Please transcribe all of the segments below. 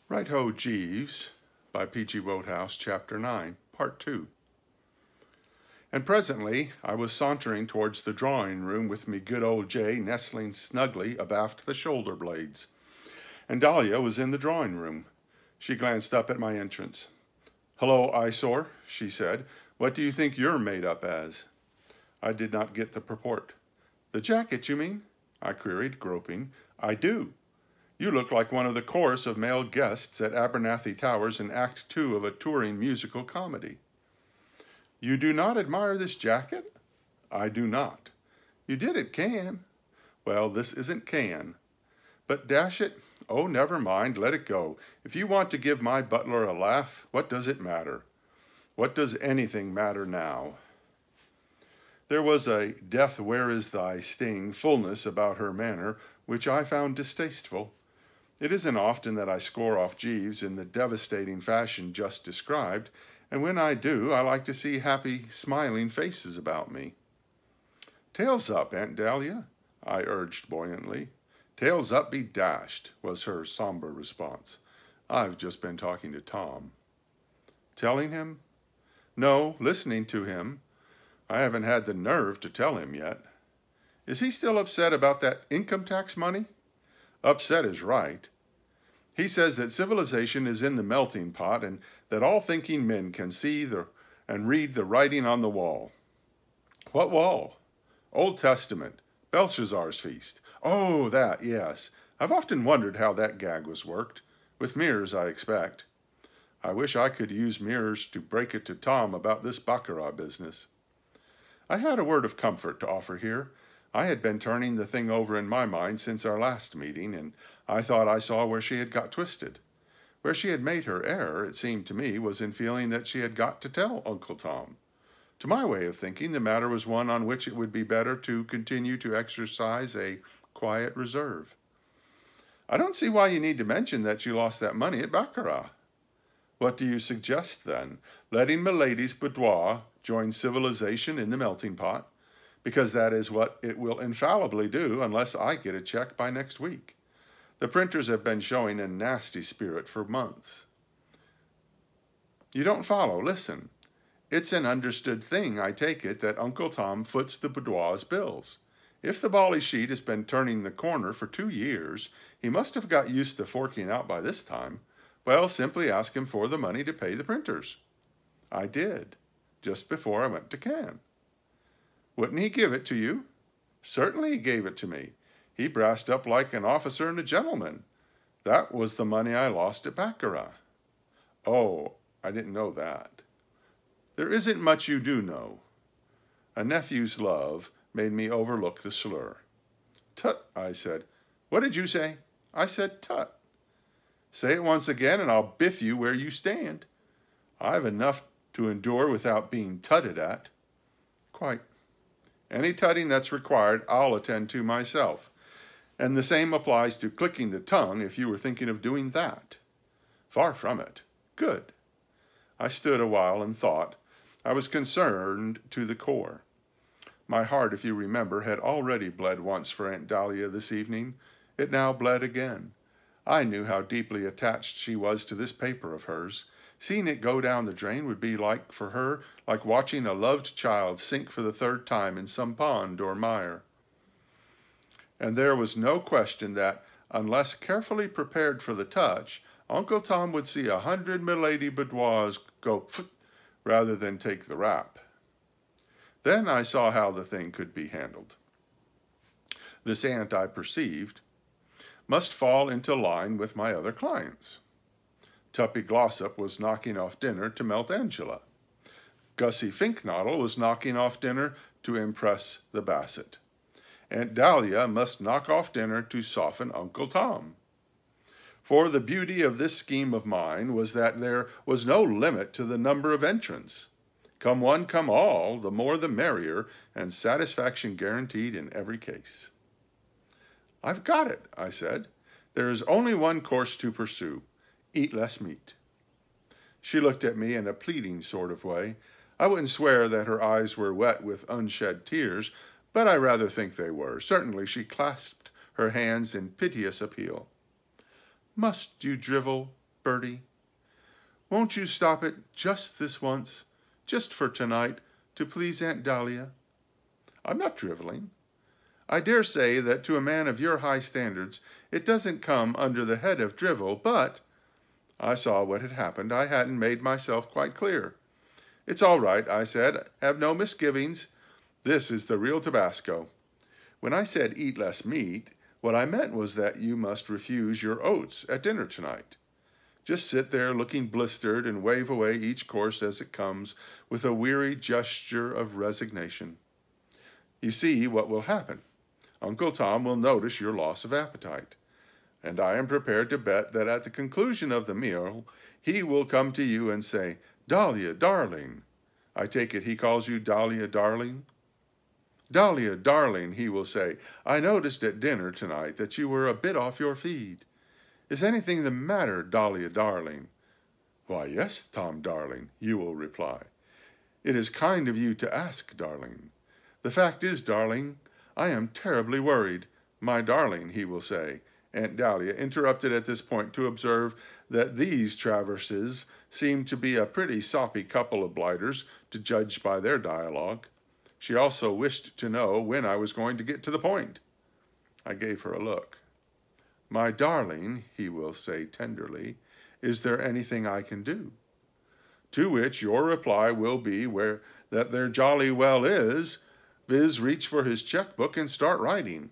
Right-Ho Jeeves by P.G. Wodehouse, Chapter 9, Part 2. And presently I was sauntering towards the drawing-room with me good old Jay nestling snugly abaft the shoulder blades. And Dahlia was in the drawing-room. She glanced up at my entrance. "Hello, eyesore," she said. "What do you think you're made up as?" I did not get the purport. "The jacket, you mean?" I queried, groping. "I do. You look like one of the chorus of male guests at Abernathy Towers in Act 2 of a touring musical comedy." "You do not admire this jacket?" "I do not." "You did at Cannes." "Well, this isn't Cannes. But dash it, oh, never mind, let it go. If you want to give my butler a laugh, what does it matter? What does anything matter now?" There was a death where is thy sting fullness about her manner which I found distasteful. It isn't often that I score off Jeeves in the devastating fashion just described, and when I do, I like to see happy, smiling faces about me. "Tails up, Aunt Dahlia," I urged buoyantly. "Tails up be dashed," was her somber response. "I've just been talking to Tom." "Telling him?" "No, listening to him. I haven't had the nerve to tell him yet." "Is he still upset about that income tax money?" "Upset is right. He says that civilization is in the melting pot and that all thinking men can see and read the writing on the wall." "What wall?" "Old Testament, Belshazzar's feast." "Oh, that, yes. I've often wondered how that gag was worked. With mirrors, I expect. I wish I could use mirrors to break it to Tom about this baccarat business." I had a word of comfort to offer here. I had been turning the thing over in my mind since our last meeting, and I thought I saw where she had got twisted. Where she had made her error, it seemed to me, was in feeling that she had got to tell Uncle Tom. To my way of thinking, the matter was one on which it would be better to continue to exercise a quiet reserve. "I don't see why you need to mention that you lost that money at baccarat." "What do you suggest, then? Letting milady's boudoir join civilization in the melting pot? Because that is what it will infallibly do unless I get a check by next week. The printers have been showing a nasty spirit for months." "You don't follow. Listen. It's an understood thing, I take it, that Uncle Tom foots the boudoir's bills. If the bally sheet has been turning the corner for 2 years, he must have got used to forking out by this time. Well, simply ask him for the money to pay the printers." "I did, just before I went to Cannes." "Wouldn't he give it to you?" "Certainly he gave it to me. He brassed up like an officer and a gentleman. That was the money I lost at baccarat." "Oh, I didn't know that." "There isn't much you do know." A nephew's love made me overlook the slur. "Tut," I said. "What did you say?" "I said tut." "Say it once again and I'll biff you where you stand." "I've enough to endure without being tutted at." "Quite. Any tutting that's required, I'll attend to myself. And the same applies to clicking the tongue if you were thinking of doing that." "Far from it." "Good." I stood a while and thought. I was concerned to the core. My heart, if you remember, had already bled once for Aunt Dahlia this evening. It now bled again. I knew how deeply attached she was to this paper of hers. Seeing it go down the drain would be for her like watching a loved child sink for the 3rd time in some pond or mire. And there was no question that, unless carefully prepared for the touch, Uncle Tom would see 100 milady boudoirs go pfft rather than take the rap. Then I saw how the thing could be handled. This aunt, I perceived, must fall into line with my other clients. Tuppy Glossop was knocking off dinner to melt Angela. Gussie Finknottle was knocking off dinner to impress the Bassett. Aunt Dahlia must knock off dinner to soften Uncle Tom. For the beauty of this scheme of mine was that there was no limit to the number of entrants. Come one, come all, the more the merrier, and satisfaction guaranteed in every case. "I've got it," I said. "There is only one course to pursue. Eat less meat." She looked at me in a pleading sort of way. I wouldn't swear that her eyes were wet with unshed tears, but I rather think they were. Certainly she clasped her hands in piteous appeal. "Must you drivel?" Bertie? Won't you stop it just this once, just for tonight, to please Aunt Dahlia? I'm not driveling. I dare say that to a man of your high standards, it doesn't come under the head of drivel, but I saw what had happened. I hadn't made myself quite clear. It's all right, I said. Have no misgivings. This is the real Tabasco. When I said eat less meat, what I meant was that you must refuse your oats at dinner tonight. Just sit there looking blistered and wave away each course as it comes with a weary gesture of resignation. You see what will happen. Uncle Tom will notice your loss of appetite, and I am prepared to bet that at the conclusion of the meal he will come to you and say, Dahlia, darling. I take it he calls you Dahlia, darling? Dahlia, darling, he will say, I noticed at dinner tonight that you were a bit off your feed. Is anything the matter, Dahlia, darling? Why, yes, Tom, darling, you will reply. It is kind of you to ask, darling. The fact is, darling, I am terribly worried. My darling, he will say. Aunt Dahlia interrupted at this point to observe that these Traverses seemed to be a pretty soppy couple of blighters, to judge by their dialogue. She also wished to know when I was going to get to the point. I gave her a look. My darling, he will say tenderly, is there anything I can do? To which your reply will be that there jolly well is, viz. Reach for his checkbook and start writing.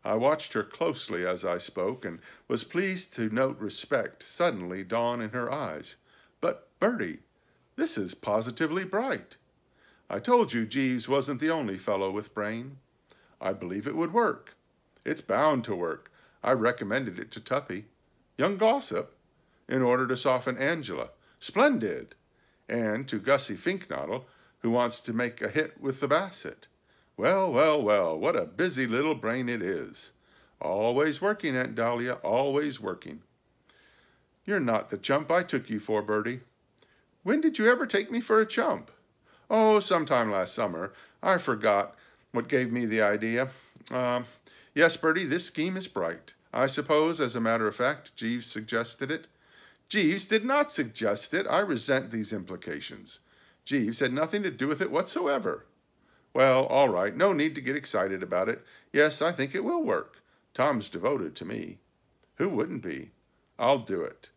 I watched her closely as I spoke and was pleased to note respect suddenly dawn in her eyes. But, Bertie, this is positively bright. I told you Jeeves wasn't the only fellow with brain. I believe it would work. It's bound to work. I recommended it to Tuppy. Young gossip, in order to soften Angela. Splendid. And to Gussie Finknottle, who wants to make a hit with the Basset. Well, well, well, what a busy little brain it is. Always working, Aunt Dahlia, always working. You're not the chump I took you for, Bertie. When did you ever take me for a chump? Oh, sometime last summer. I forgot what gave me the idea. Yes, Bertie, this scheme is bright. I suppose, as a matter of fact, Jeeves suggested it. Jeeves did not suggest it. I resent these implications. Jeeves had nothing to do with it whatsoever. Well, all right, no need to get excited about it. Yes, I think it will work. Tom's devoted to me. Who wouldn't be? I'll do it.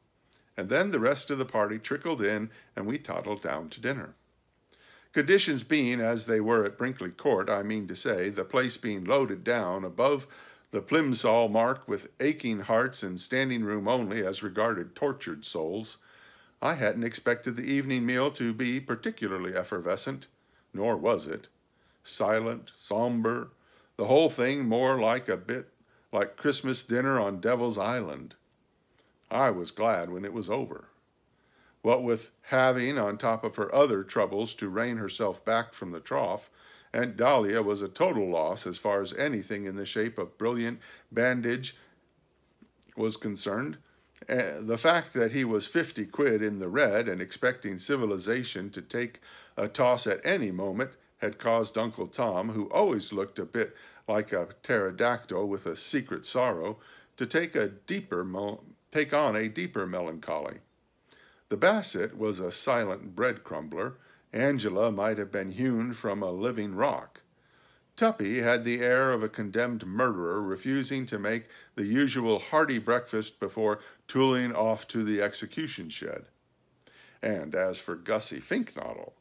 And then the rest of the party trickled in, and we toddled down to dinner. Conditions being as they were at Brinkley Court, I mean to say, the place being loaded down above the Plimsoll mark with aching hearts and standing room only as regarded tortured souls, I hadn't expected the evening meal to be particularly effervescent, nor was it. Silent, somber, the whole thing more like a bit like Christmas dinner on Devil's Island. I was glad when it was over. What with having, on top of her other troubles, to rein herself back from the trough, Aunt Dahlia was a total loss as far as anything in the shape of brilliant bandage was concerned. The fact that he was 50 quid in the red and expecting civilization to take a toss at any moment had caused Uncle Tom, who always looked a bit like a pterodactyl with a secret sorrow, to take on a deeper melancholy. The Basset was a silent bread crumbler. Angela might have been hewn from a living rock. Tuppy had the air of a condemned murderer refusing to make the usual hearty breakfast before tooling off to the execution shed. And as for Gussie Finknottle,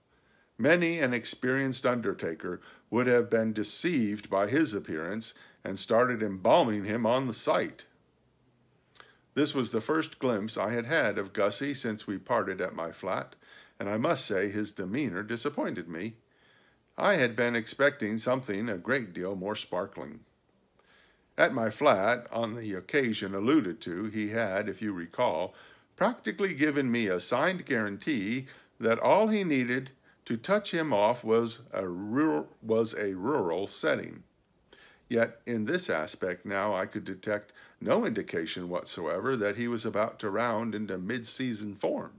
many an experienced undertaker would have been deceived by his appearance and started embalming him on the sight. This was the first glimpse I had had of Gussie since we parted at my flat, and I must say his demeanor disappointed me. I had been expecting something a great deal more sparkling. At my flat, on the occasion alluded to, he had, if you recall, practically given me a signed guarantee that all he needed to touch him off was a rural setting. Yet in this aspect now I could detect no indication whatsoever that he was about to round into mid-season form.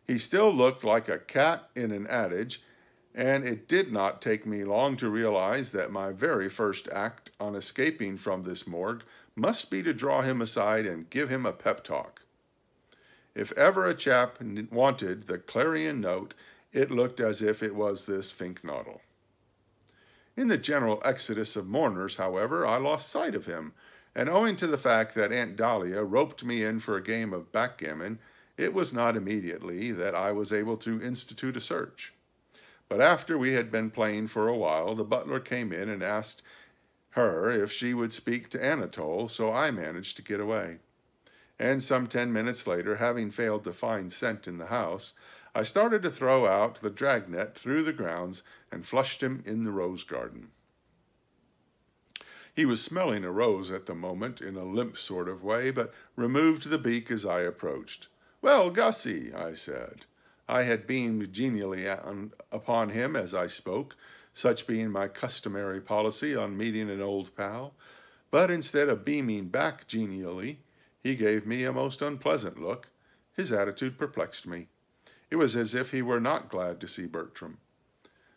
He still looked like a cat in an adage, and it did not take me long to realize that my very first act on escaping from this morgue must be to draw him aside and give him a pep talk. If ever a chap wanted the clarion note, it looked as if it was this Finknottle. In the general exodus of mourners, however, I lost sight of him, and owing to the fact that Aunt Dahlia roped me in for a game of backgammon, it was not immediately that I was able to institute a search. But after we had been playing for a while, the butler came in and asked her if she would speak to Anatole, so I managed to get away. And some 10 minutes later, having failed to find scent in the house, I started to throw out the dragnet through the grounds and flushed him in the rose garden. He was smelling a rose at the moment in a limp sort of way, but removed the beak as I approached. "Well, Gussie," I said. I had beamed genially upon him as I spoke, such being my customary policy on meeting an old pal, but instead of beaming back genially, he gave me a most unpleasant look. His attitude perplexed me. It was as if he were not glad to see Bertram.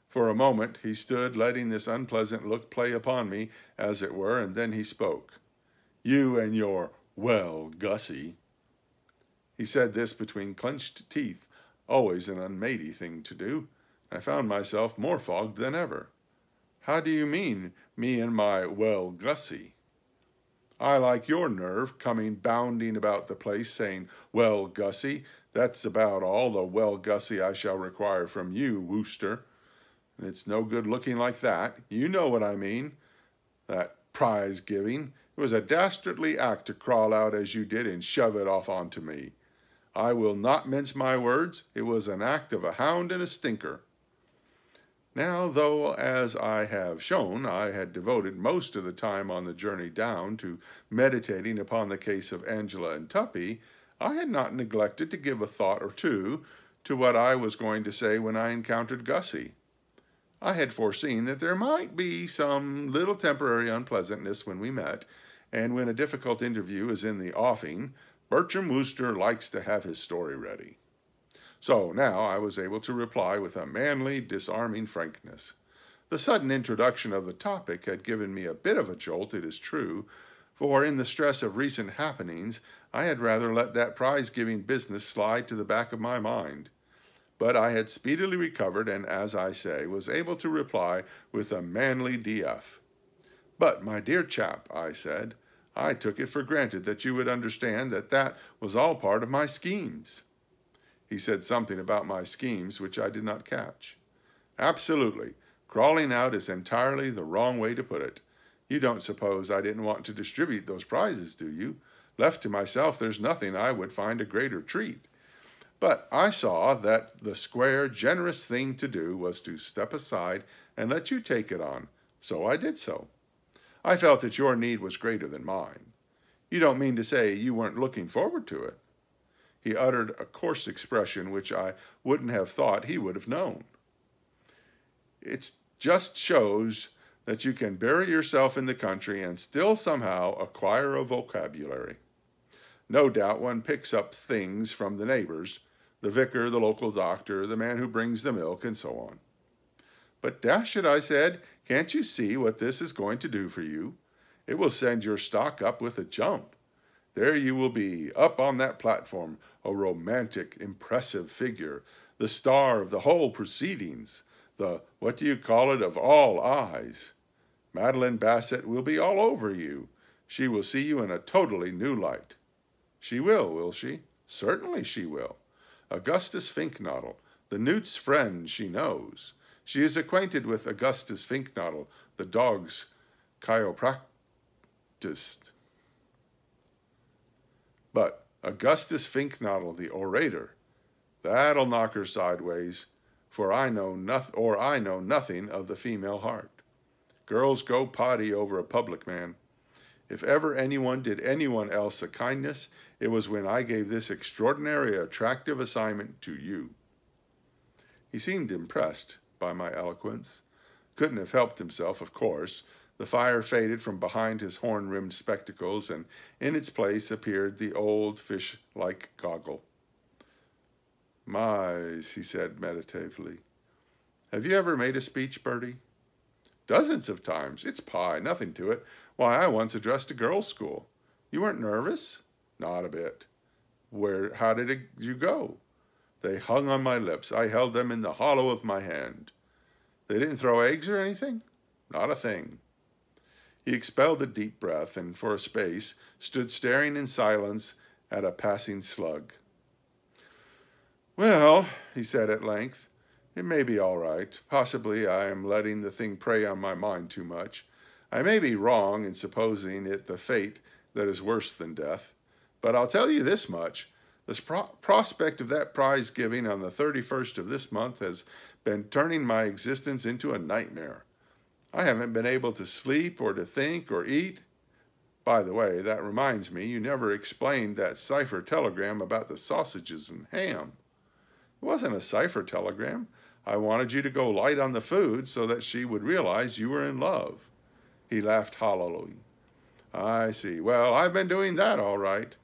For a moment he stood letting this unpleasant look play upon me, as it were, and then he spoke. "You and your, well, Gussie." He said this between clenched teeth, always an unmatey thing to do. I found myself more fogged than ever. "How do you mean, me and my, well, Gussie?" "I like your nerve, coming bounding about the place saying, 'Well, Gussie,' that's about all the well, Gussie, I shall require from you, Wooster. And it's no good looking like that. You know what I mean. That prize-giving. It was a dastardly act to crawl out as you did and shove it off onto me. I will not mince my words. It was an act of a hound and a stinker." Now, though, as I have shown, I had devoted most of the time on the journey down to meditating upon the case of Angela and Tuppy, I had not neglected to give a thought or two to what I was going to say when I encountered Gussie. I had foreseen that there might be some little temporary unpleasantness when we met, and when a difficult interview is in the offing, Bertram Wooster likes to have his story ready. So now I was able to reply with a manly, disarming frankness. The sudden introduction of the topic had given me a bit of a jolt, it is true, for in the stress of recent happenings, I had rather let that prize-giving business slide to the back of my mind. But I had speedily recovered and, as I say, was able to reply with a manly DF. "But, my dear chap," I said, "I took it for granted that you would understand that that was all part of my schemes." He said something about my schemes which I did not catch. "Absolutely. Crawling out is entirely the wrong way to put it. You don't suppose I didn't want to distribute those prizes, do you? Left to myself, there's nothing I would find a greater treat. But I saw that the square, generous thing to do was to step aside and let you take it on, so I did so. I felt that your need was greater than mine. You don't mean to say you weren't looking forward to it?" He uttered a coarse expression which I wouldn't have thought he would have known. "It just shows that you can bury yourself in the country and still somehow acquire a vocabulary. No doubt one picks up things from the neighbors, the vicar, the local doctor, the man who brings the milk, and so on. But dash it, I said, can't you see what this is going to do for you? It will send your stock up with a jump. There you will be, up on that platform, a romantic, impressive figure, the star of the whole proceedings, the, what do you call it, of all eyes. Madeline Bassett will be all over you. She will see you in a totally new light." "She will she? Certainly she will. Augustus Finknottle, the newt's friend, she knows. She is acquainted with Augustus Finknottle, the dog's chiropractist. But Augustus Finknottle, the orator, that'll knock her sideways, for I know nothing of the female heart. Girls go potty over a public man. If ever anyone did anyone else a kindness, it was when I gave this extraordinary attractive assignment to you." He seemed impressed by my eloquence. Couldn't have helped himself, of course. The fire faded from behind his horn-rimmed spectacles, and in its place appeared the old fish-like goggle. "My," he said meditatively. "Have you ever made a speech, Bertie?" "Dozens of times. It's pie, nothing to it. Why, I once addressed a girls' school. You weren't nervous?" "Not a bit." How did you go? They hung on my lips. I held them in the hollow of my hand. They didn't throw eggs or anything? Not a thing. He expelled a deep breath and for a space stood staring in silence at a passing slug. Well, he said at length, it may be all right. Possibly I am letting the thing prey on my mind too much. I may be wrong in supposing it the fate that is worse than death. But I'll tell you this much. The prospect of that prize giving on the 31st of this month has been turning my existence into a nightmare. I haven't been able to sleep or to think or eat. By the way, that reminds me, you never explained that cipher telegram about the sausages and ham. It wasn't a cipher telegram. I wanted you to go light on the food so that she would realize you were in love. He laughed hollowly. I see. Well, I've been doing that all right.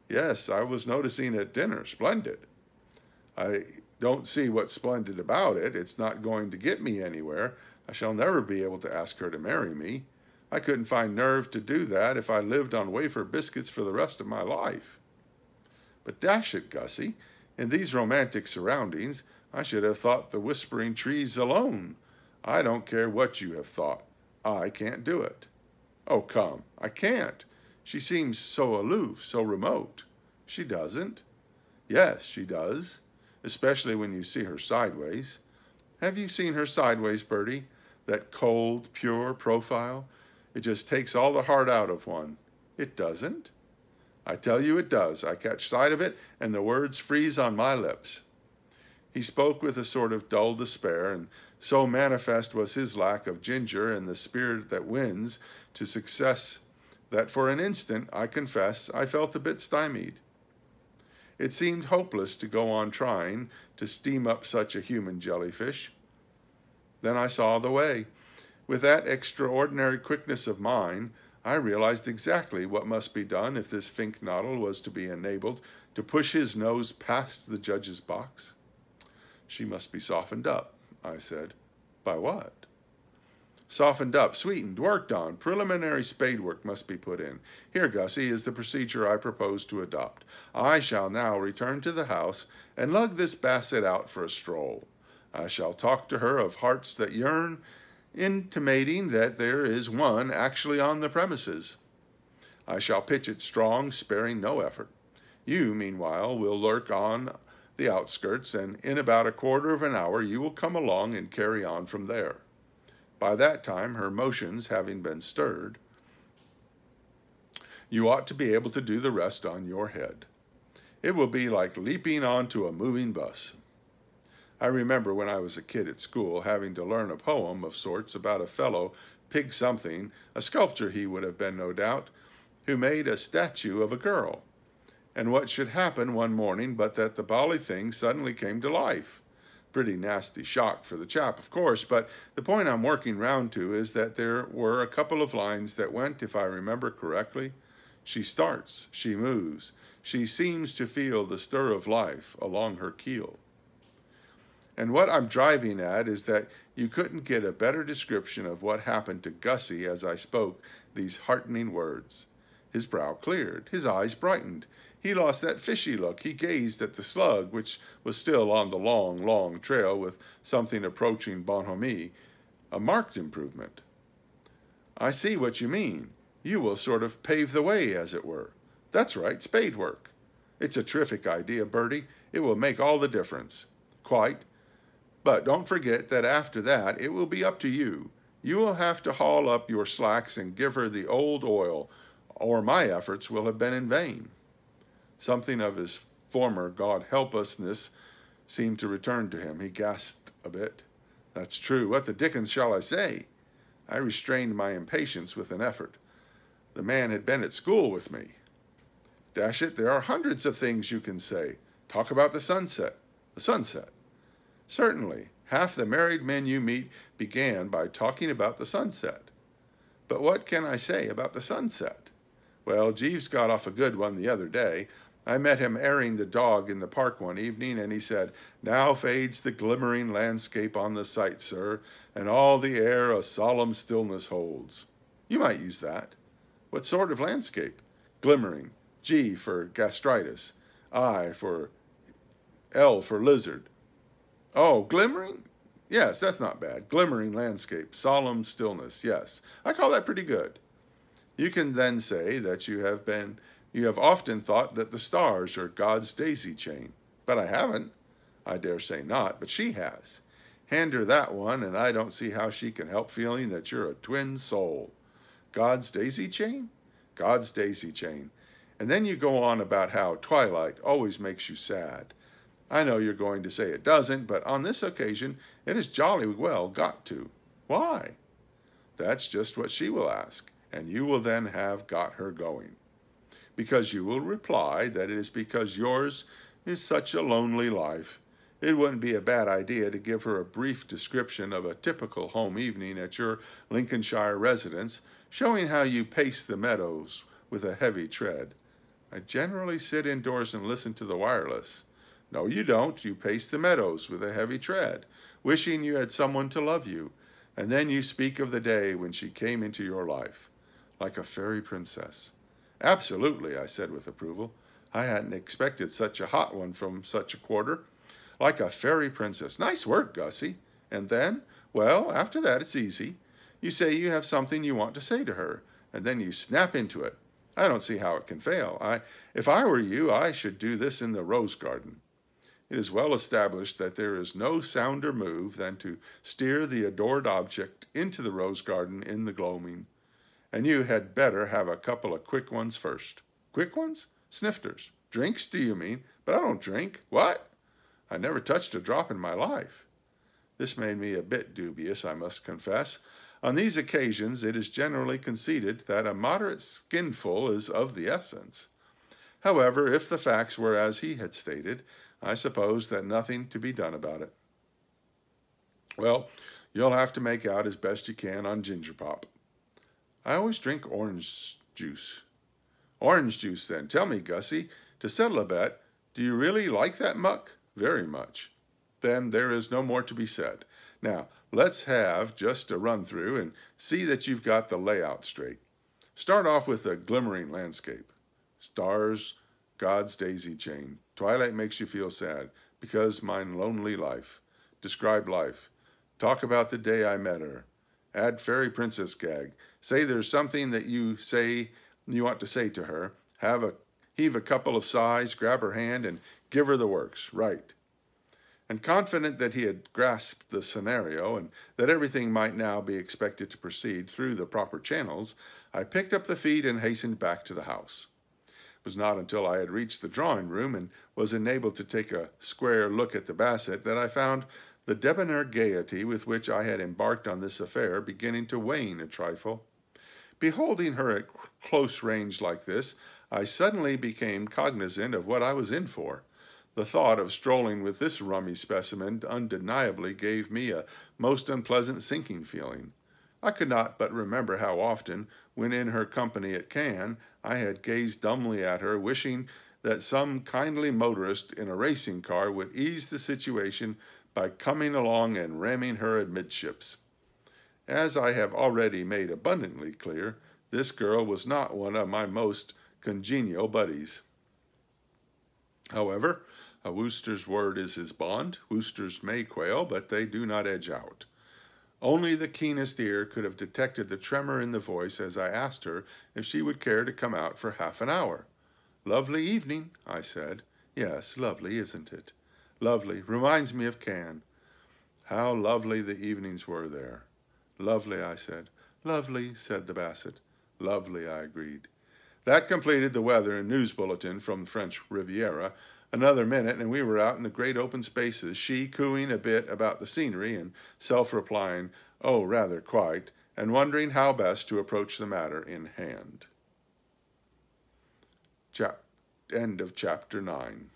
Yes, I was noticing at dinner. Splendid. I don't see what's splendid about it. It's not going to get me anywhere. I shall never be able to ask her to marry me. I couldn't find nerve to do that if I lived on wafer biscuits for the rest of my life. But dash it, Gussie, in these romantic surroundings, I should have thought the whispering trees alone. I don't care what you have thought. I can't do it. Oh, come, I can't. She seems so aloof, so remote. She doesn't. Yes, she does, especially when you see her sideways. Have you seen her sideways, Bertie? That cold, pure profile? It just takes all the heart out of one. It doesn't. I tell you it does. I catch sight of it, and the words freeze on my lips. He spoke with a sort of dull despair, and so manifest was his lack of ginger and the spirit that wins to success that for an instant, I confess, I felt a bit stymied. It seemed hopeless to go on trying to steam up such a human jellyfish. Then I saw the way. With that extraordinary quickness of mine, I realized exactly what must be done if this Finknoddle was to be enabled to push his nose past the judge's box. She must be softened up, I said. By what? Softened up, sweetened, worked on. Preliminary spade work must be put in. Here, Gussie, is the procedure I propose to adopt. I shall now return to the house and lug this basset out for a stroll. I shall talk to her of hearts that yearn, intimating that there is one actually on the premises. I shall pitch it strong, sparing no effort. You, meanwhile, will lurk on the outskirts, and in about a quarter of an hour you will come along and carry on from there. By that time, her motions having been stirred, you ought to be able to do the rest on your head. It will be like leaping onto a moving bus. I remember when I was a kid at school having to learn a poem of sorts about a fellow, Pig something, a sculptor he would have been no doubt, who made a statue of a girl. And what should happen one morning but that the bally thing suddenly came to life. Pretty nasty shock for the chap, of course, but the point I'm working round to is that there were a couple of lines that went, if I remember correctly, she starts, she moves, she seems to feel the stir of life along her keel. And what I'm driving at is that you couldn't get a better description of what happened to Gussie as I spoke these heartening words. His brow cleared, his eyes brightened. He lost that fishy look. He gazed at the slug, which was still on the long, long trail with something approaching bonhomie, a marked improvement. I see what you mean. You will sort of pave the way, as it were. That's right, spade work. It's a terrific idea, Bertie. It will make all the difference. Quite. But don't forget that after that, it will be up to you. You will have to haul up your slacks and give her the old oil, or my efforts will have been in vain. Something of his former God-help-usness seemed to return to him. He gasped a bit. That's true. What the dickens shall I say? I restrained my impatience with an effort. The man had been at school with me. Dash it, there are hundreds of things you can say. Talk about the sunset. The sunset. Certainly, half the married men you meet began by talking about the sunset. But what can I say about the sunset? Well, Jeeves got off a good one the other day. I met him airing the dog in the park one evening, and he said, "Now fades the glimmering landscape on the sight, sir, and all the air a solemn stillness holds." You might use that. What sort of landscape? Glimmering. G for gastritis. L for lizard. Oh, glimmering? Yes, that's not bad. Glimmering landscape, solemn stillness. Yes, I call that pretty good. You can then say that you have often thought that the stars are God's daisy chain. But I haven't. I dare say not, but she has. Hand her that one, and I don't see how she can help feeling that you're a twin soul. God's daisy chain? God's daisy chain. And then you go on about how twilight always makes you sad. I know you're going to say it doesn't, but on this occasion it has jolly well got to. Why? That's just what she will ask, and you will then have got her going. Because you will reply that it is because yours is such a lonely life. It wouldn't be a bad idea to give her a brief description of a typical home evening at your Lincolnshire residence, showing how you pace the meadows with a heavy tread. I generally sit indoors and listen to the wireless. No, you don't. You pace the meadows with a heavy tread, wishing you had someone to love you, and then you speak of the day when she came into your life, like a fairy princess. Absolutely, I said with approval. I hadn't expected such a hot one from such a quarter. Like a fairy princess. Nice work, Gussie. And then? Well, after that it's easy. You say you have something you want to say to her, and then you snap into it. I don't see how it can fail. If I were you, I should do this in the rose garden. It is well established that there is no sounder move than to steer the adored object into the rose garden in the gloaming. And you had better have a couple of quick ones first. Quick ones? Snifters. Drinks, do you mean? But I don't drink. What? I never touched a drop in my life. This made me a bit dubious, I must confess. On these occasions, it is generally conceded that a moderate skinful is of the essence. However, if the facts were as he had stated, I suppose that nothing to be done about it. Well, you'll have to make out as best you can on ginger pop. I always drink orange juice. Orange juice, then. Tell me, Gussie, to settle a bet, do you really like that muck? Very much. Then there is no more to be said. Now, let's have just a run-through and see that you've got the layout straight. Start off with a glimmering landscape. Stars, God's daisy chain. Twilight makes you feel sad, because mine lonely life. Describe life. Talk about the day I met her. Add fairy princess gag. Say there's something that you want to say to her. Heave a couple of sighs, grab her hand, and give her the works. Right. And confident that he had grasped the scenario and that everything might now be expected to proceed through the proper channels, I picked up the feed and hastened back to the house. It was not until I had reached the drawing room and was enabled to take a square look at the Bassett that I found the debonair gaiety with which I had embarked on this affair beginning to wane a trifle. Beholding her at close range like this, I suddenly became cognizant of what I was in for. The thought of strolling with this rummy specimen undeniably gave me a most unpleasant sinking feeling. I could not but remember how often, when in her company at Cannes, I had gazed dumbly at her, wishing that some kindly motorist in a racing car would ease the situation by coming along and ramming her amidships. As I have already made abundantly clear, this girl was not one of my most congenial buddies. However, a Wooster's word is his bond. Woosters may quail, but they do not edge out. Only the keenest ear could have detected the tremor in the voice as I asked her if she would care to come out for half an hour. Lovely evening, I said. Yes, lovely, isn't it? Lovely. Reminds me of Cannes. How lovely the evenings were there. Lovely, I said. Lovely, said the Bassett. Lovely, I agreed. That completed the weather and news bulletin from the French Riviera. Another minute, and we were out in the great open spaces, she cooing a bit about the scenery and self-replying, oh, rather quite, and wondering how best to approach the matter in hand. End of chapter 9.